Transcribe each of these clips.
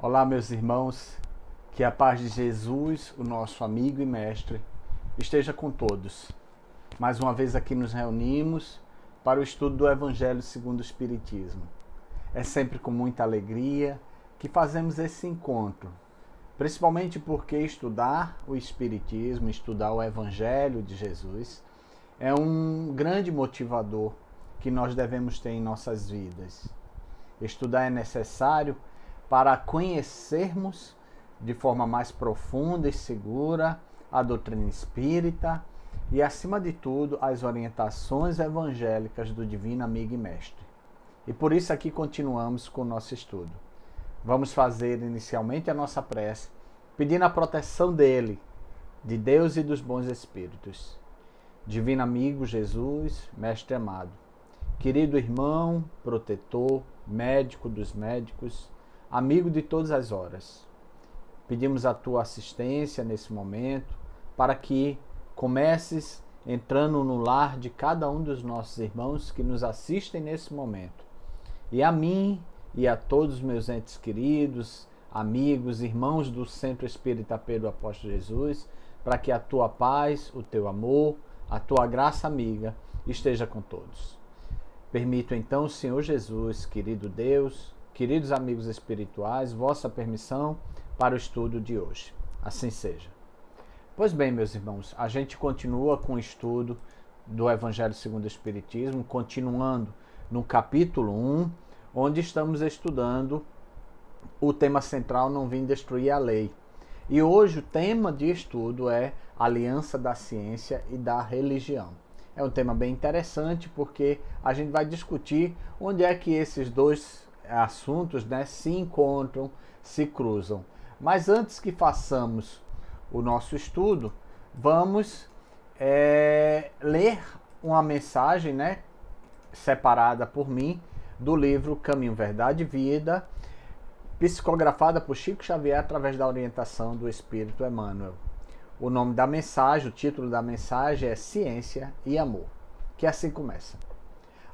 Olá, meus irmãos, que a paz de Jesus, o nosso amigo e mestre, esteja com todos. Mais uma vez aqui nos reunimos para o estudo do Evangelho segundo o Espiritismo. É sempre com muita alegria que fazemos esse encontro, principalmente porque estudar o Espiritismo, estudar o Evangelho de Jesus, é um grande motivador que nós devemos ter em nossas vidas. Estudar é necessário para conhecermos de forma mais profunda e segura a doutrina espírita e, acima de tudo, as orientações evangélicas do Divino Amigo e Mestre. E por isso aqui continuamos com o nosso estudo. Vamos fazer inicialmente a nossa prece, pedindo a proteção dele, de Deus e dos bons espíritos. Divino Amigo Jesus, Mestre amado, querido irmão, protetor, médico dos médicos, amigo de todas as horas, pedimos a tua assistência nesse momento para que comeces entrando no lar de cada um dos nossos irmãos que nos assistem nesse momento. E a mim e a todos os meus entes queridos, amigos, irmãos do Centro Espírita Pedro Apóstolo Jesus, para que a tua paz, o teu amor, a tua graça amiga esteja com todos. Permito então, Senhor Jesus, querido Deus, queridos amigos espirituais, vossa permissão para o estudo de hoje. Assim seja. Pois bem, meus irmãos, a gente continua com o estudo do Evangelho segundo o Espiritismo, continuando no capítulo 1, onde estamos estudando o tema central, não vim destruir a lei. E hoje o tema de estudo é Aliança da Ciência e da Religião. É um tema bem interessante porque a gente vai discutir onde é que esses dois assuntos, se encontram, se cruzam. Mas antes que façamos o nosso estudo, vamos ler uma mensagem separada por mim do livro Caminho, Verdade e Vida, psicografada por Chico Xavier através da orientação do Espírito Emmanuel. O nome da mensagem, o título da mensagem é Ciência e Amor, que assim começa.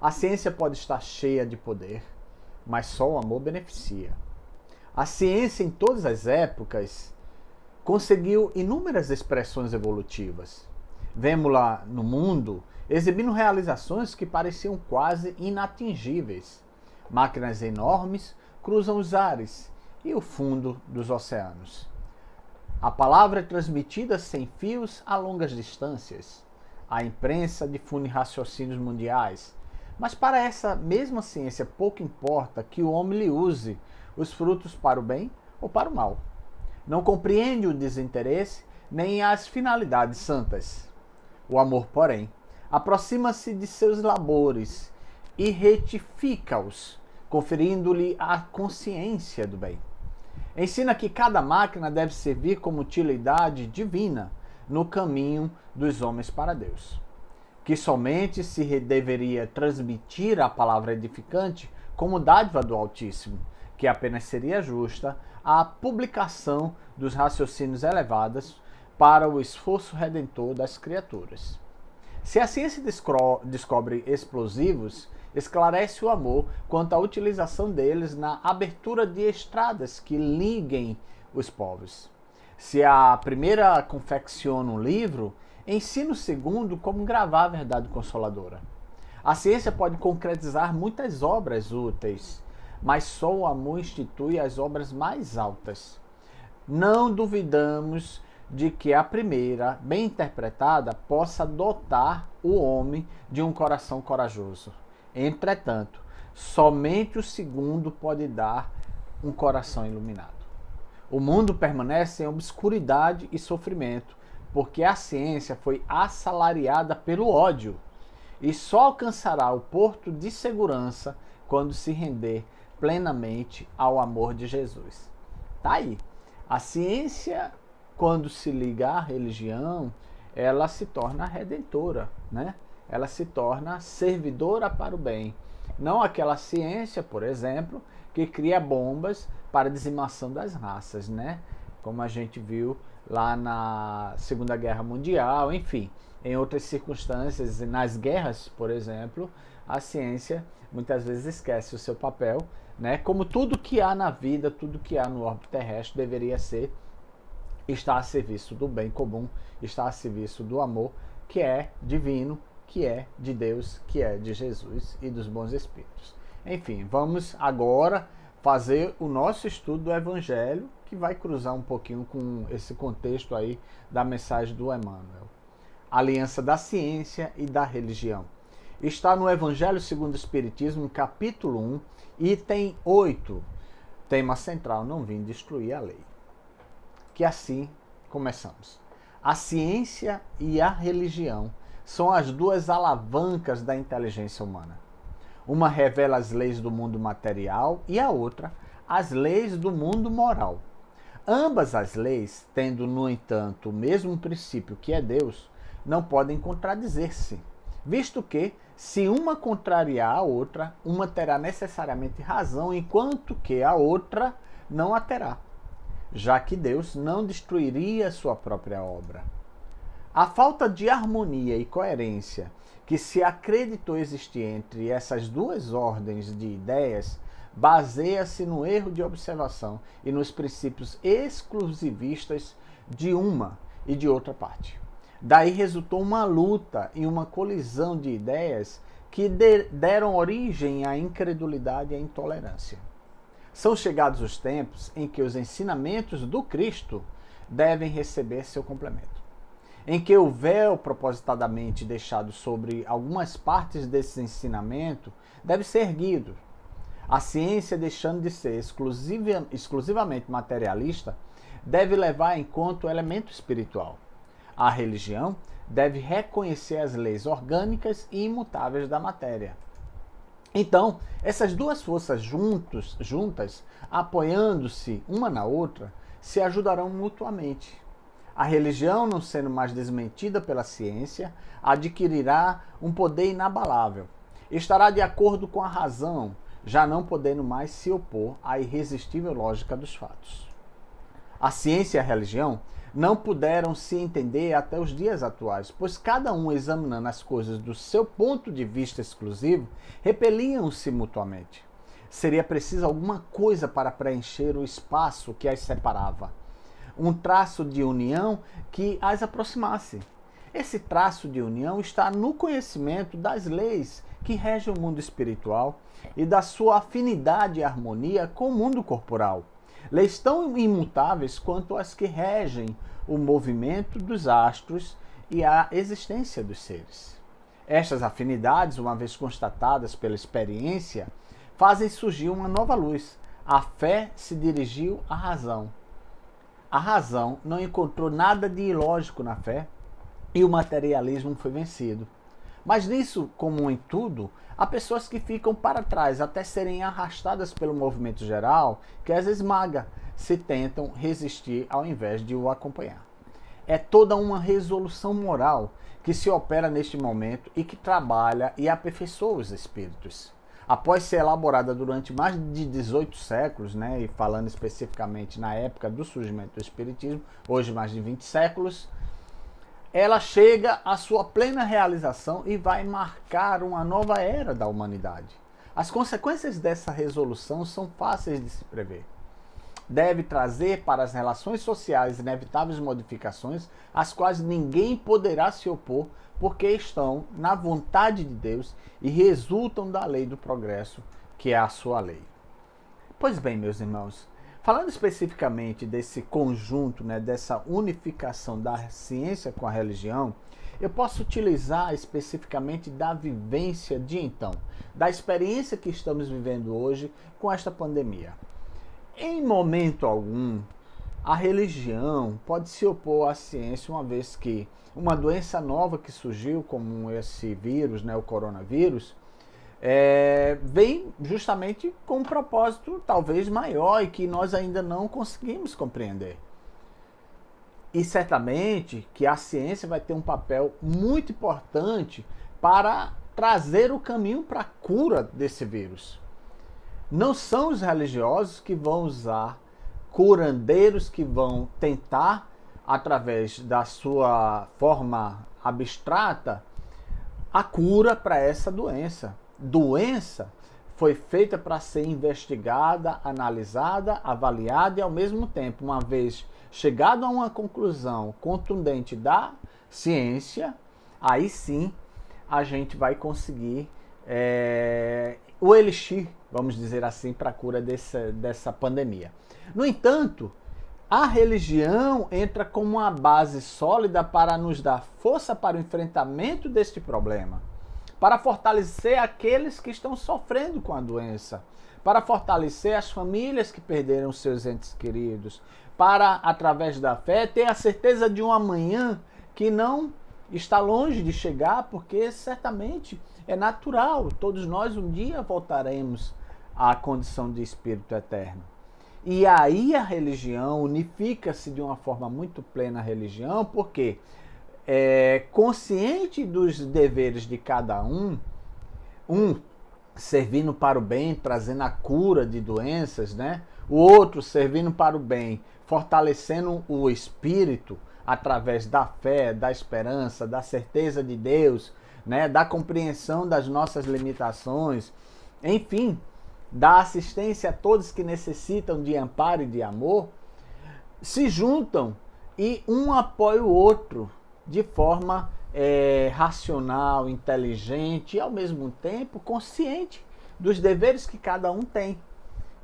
A ciência pode estar cheia de poder, mas só o amor beneficia. A ciência, em todas as épocas, conseguiu inúmeras expressões evolutivas. Vemo-la no mundo exibindo realizações que pareciam quase inatingíveis. Máquinas enormes cruzam os ares e o fundo dos oceanos. A palavra é transmitida sem fios a longas distâncias. A imprensa difunde raciocínios mundiais. Mas para essa mesma ciência pouco importa que o homem lhe use os frutos para o bem ou para o mal. Não compreende o desinteresse nem as finalidades santas. O amor, porém, aproxima-se de seus labores e retifica-os, conferindo-lhe a consciência do bem. Ensina que cada máquina deve servir como utilidade divina no caminho dos homens para Deus. Que somente se deveria transmitir a palavra edificante como dádiva do Altíssimo, que apenas seria justa a publicação dos raciocínios elevados para o esforço redentor das criaturas. Se a ciência descobre explosivos, esclarece o amor quanto à utilização deles na abertura de estradas que liguem os povos. Se a primeira confecciona um livro, ensina o segundo como gravar a verdade consoladora. A ciência pode concretizar muitas obras úteis, mas só o amor institui as obras mais altas. Não duvidamos de que a primeira, bem interpretada, possa dotar o homem de um coração corajoso. Entretanto, somente o segundo pode dar um coração iluminado. O mundo permanece em obscuridade e sofrimento, porque a ciência foi assalariada pelo ódio e só alcançará o porto de segurança quando se render plenamente ao amor de Jesus. Tá aí. A ciência, quando se liga à religião, ela se torna redentora, Ela se torna servidora para o bem. Não aquela ciência, por exemplo, que cria bombas para a dizimação das raças, Como a gente viu lá na Segunda Guerra Mundial, enfim, em outras circunstâncias, nas guerras, por exemplo, a ciência muitas vezes esquece o seu papel, né? Como tudo que há na vida, tudo que há no orbe terrestre deveria ser, está a serviço do bem comum, está a serviço do amor, que é divino, que é de Deus, que é de Jesus e dos bons espíritos. Enfim, vamos agora fazer o nosso estudo do Evangelho, que vai cruzar um pouquinho com esse contexto aí da mensagem do Emmanuel. Aliança da ciência e da religião. Está no Evangelho segundo o Espiritismo, capítulo 1, item 8, tema central: não vim destruir a lei. Que assim começamos. A ciência e a religião são as duas alavancas da inteligência humana. Uma revela as leis do mundo material e a outra as leis do mundo moral. Ambas as leis, tendo, no entanto, o mesmo princípio que é Deus, não podem contradizer-se, visto que, se uma contrariar a outra, uma terá necessariamente razão, enquanto que a outra não a terá, já que Deus não destruiria sua própria obra. A falta de harmonia e coerência que se acreditou existir entre essas duas ordens de ideias baseia-se no erro de observação e nos princípios exclusivistas de uma e de outra parte. Daí resultou uma luta e uma colisão de ideias que deram origem à incredulidade e à intolerância. São chegados os tempos em que os ensinamentos do Cristo devem receber seu complemento, em que o véu propositadamente deixado sobre algumas partes desse ensinamento deve ser erguido. A ciência, deixando de ser exclusivamente materialista, deve levar em conta o elemento espiritual. A religião deve reconhecer as leis orgânicas e imutáveis da matéria. Então, essas duas forças juntas, apoiando-se uma na outra, se ajudarão mutuamente. A religião, não sendo mais desmentida pela ciência, adquirirá um poder inabalável. Estará de acordo com a razão, já não podendo mais se opor à irresistível lógica dos fatos. A ciência e a religião não puderam se entender até os dias atuais, pois cada um, examinando as coisas do seu ponto de vista exclusivo, repeliam-se mutuamente. Seria preciso alguma coisa para preencher o espaço que as separava, um traço de união que as aproximasse. Esse traço de união está no conhecimento das leis que regem o mundo espiritual e da sua afinidade e harmonia com o mundo corporal. Leis tão imutáveis quanto as que regem o movimento dos astros e a existência dos seres. Estas afinidades, uma vez constatadas pela experiência, fazem surgir uma nova luz. A fé se dirigiu à razão. A razão não encontrou nada de ilógico na fé e o materialismo foi vencido. Mas nisso, como em tudo, há pessoas que ficam para trás até serem arrastadas pelo movimento geral que as esmaga, se tentam resistir ao invés de o acompanhar. É toda uma resolução moral que se opera neste momento e que trabalha e aperfeiçoa os espíritos. Após ser elaborada durante mais de 18 séculos, e falando especificamente na época do surgimento do espiritismo, hoje mais de 20 séculos, ela chega à sua plena realização e vai marcar uma nova era da humanidade. As consequências dessa resolução são fáceis de se prever. Deve trazer para as relações sociais inevitáveis modificações, às quais ninguém poderá se opor, porque estão na vontade de Deus e resultam da lei do progresso, que é a sua lei. Pois bem, meus irmãos, falando especificamente desse conjunto, dessa unificação da ciência com a religião, eu posso utilizar especificamente da vivência de então, da experiência que estamos vivendo hoje com esta pandemia. Em momento algum, a religião pode se opor à ciência, uma vez que uma doença nova que surgiu, como esse vírus, o coronavírus, vem justamente com um propósito talvez maior e que nós ainda não conseguimos compreender. E certamente que a ciência vai ter um papel muito importante para trazer o caminho para a cura desse vírus. Não são os religiosos que vão usar curandeiros que vão tentar, através da sua forma abstrata, a cura para essa doença. doença foi feita para ser investigada, analisada, avaliada e, ao mesmo tempo, uma vez chegado a uma conclusão contundente da ciência, aí sim a gente vai conseguir o elixir, vamos dizer assim, para a cura dessa pandemia. No entanto, a religião entra como uma base sólida para nos dar força para o enfrentamento deste problema, para fortalecer aqueles que estão sofrendo com a doença, para fortalecer as famílias que perderam seus entes queridos, para, através da fé, ter a certeza de um amanhã que não está longe de chegar, porque certamente é natural, todos nós um dia voltaremos à condição de espírito eterno. E aí a religião unifica-se de uma forma muito plena a religião, porque consciente dos deveres de cada um servindo para o bem, trazendo a cura de doenças, né? O outro servindo para o bem, fortalecendo o espírito através da fé, da esperança, da certeza de Deus, né? Da compreensão das nossas limitações, enfim, da assistência a todos que necessitam de amparo e de amor, se juntam e um apoia o outro de forma racional, inteligente e, ao mesmo tempo, consciente dos deveres que cada um tem.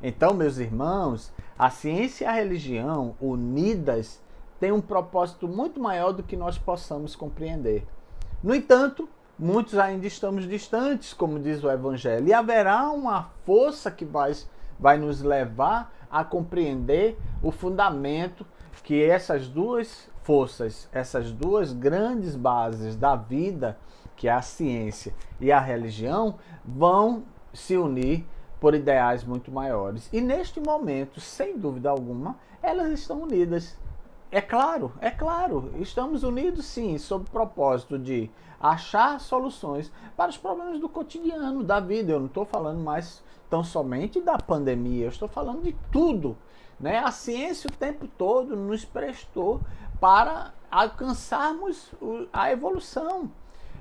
Então, meus irmãos, a ciência e a religião unidas têm um propósito muito maior do que nós possamos compreender. No entanto, muitos ainda estamos distantes, como diz o Evangelho, e haverá uma força que vai nos levar a compreender o fundamento que essas duas forças, essas duas grandes bases da vida, que é a ciência e a religião, vão se unir por ideais muito maiores. E neste momento, sem dúvida alguma, elas estão unidas. É claro, estamos unidos sim, sob o propósito de achar soluções para os problemas do cotidiano, da vida. Eu não estou falando mais tão somente da pandemia, eu estou falando de tudo, né? A ciência o tempo todo nos prestou para alcançarmos a evolução.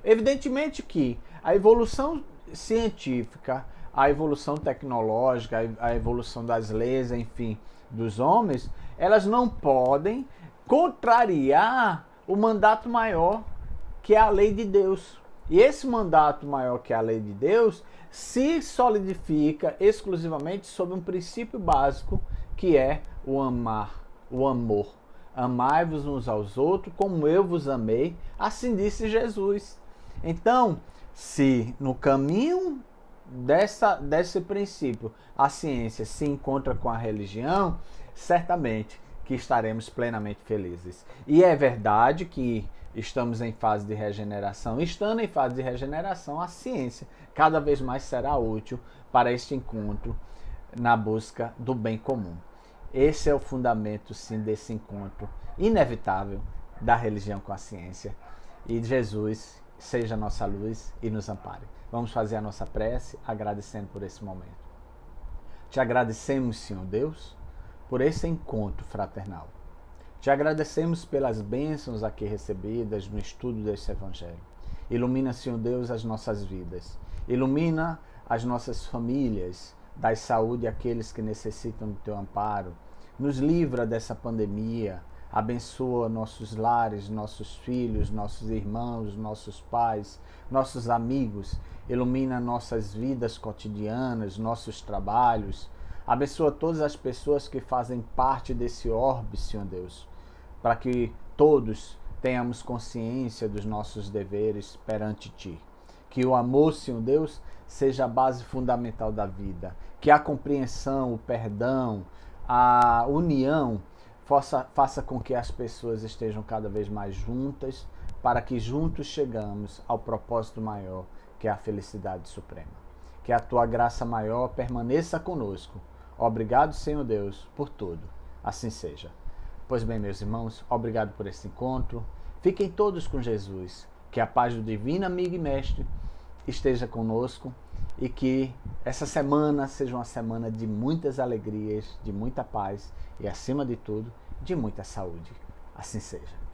Evidentemente que a evolução científica, a evolução tecnológica, a evolução das leis, enfim, dos homens, elas não podem contrariar o mandato maior, que é a lei de Deus. E esse mandato maior, que é a lei de Deus, se solidifica exclusivamente sob um princípio básico, que é o amar, o amor. Amai-vos uns aos outros como eu vos amei, assim disse Jesus. Então, se no caminho desse princípio a ciência se encontra com a religião, certamente que estaremos plenamente felizes. E é verdade que estamos em fase de regeneração. Estando em fase de regeneração, a ciência cada vez mais será útil para este encontro na busca do bem comum. Esse é o fundamento, sim, desse encontro inevitável da religião com a ciência. E Jesus seja a nossa luz e nos ampare. Vamos fazer a nossa prece agradecendo por esse momento. Te agradecemos, Senhor Deus, por esse encontro fraternal. Te agradecemos pelas bênçãos aqui recebidas no estudo deste Evangelho. Ilumina, Senhor Deus, as nossas vidas. Ilumina as nossas famílias. Dai saúde àqueles que necessitam do teu amparo. Nos livra dessa pandemia. Abençoa nossos lares, nossos filhos, nossos irmãos, nossos pais, nossos amigos. Ilumina nossas vidas cotidianas, nossos trabalhos. Abençoa todas as pessoas que fazem parte desse orbe, Senhor Deus, para que todos tenhamos consciência dos nossos deveres perante Ti. Que o amor, Senhor Deus, seja a base fundamental da vida. Que a compreensão, o perdão, a união faça com que as pessoas estejam cada vez mais juntas, para que juntos chegamos ao propósito maior, que é a felicidade suprema. Que a Tua graça maior permaneça conosco. Obrigado, Senhor Deus, por tudo. Assim seja. Pois bem, meus irmãos, obrigado por esse encontro. Fiquem todos com Jesus. Que a paz do Divino Amigo e Mestre esteja conosco e que essa semana seja uma semana de muitas alegrias, de muita paz e, acima de tudo, de muita saúde. Assim seja.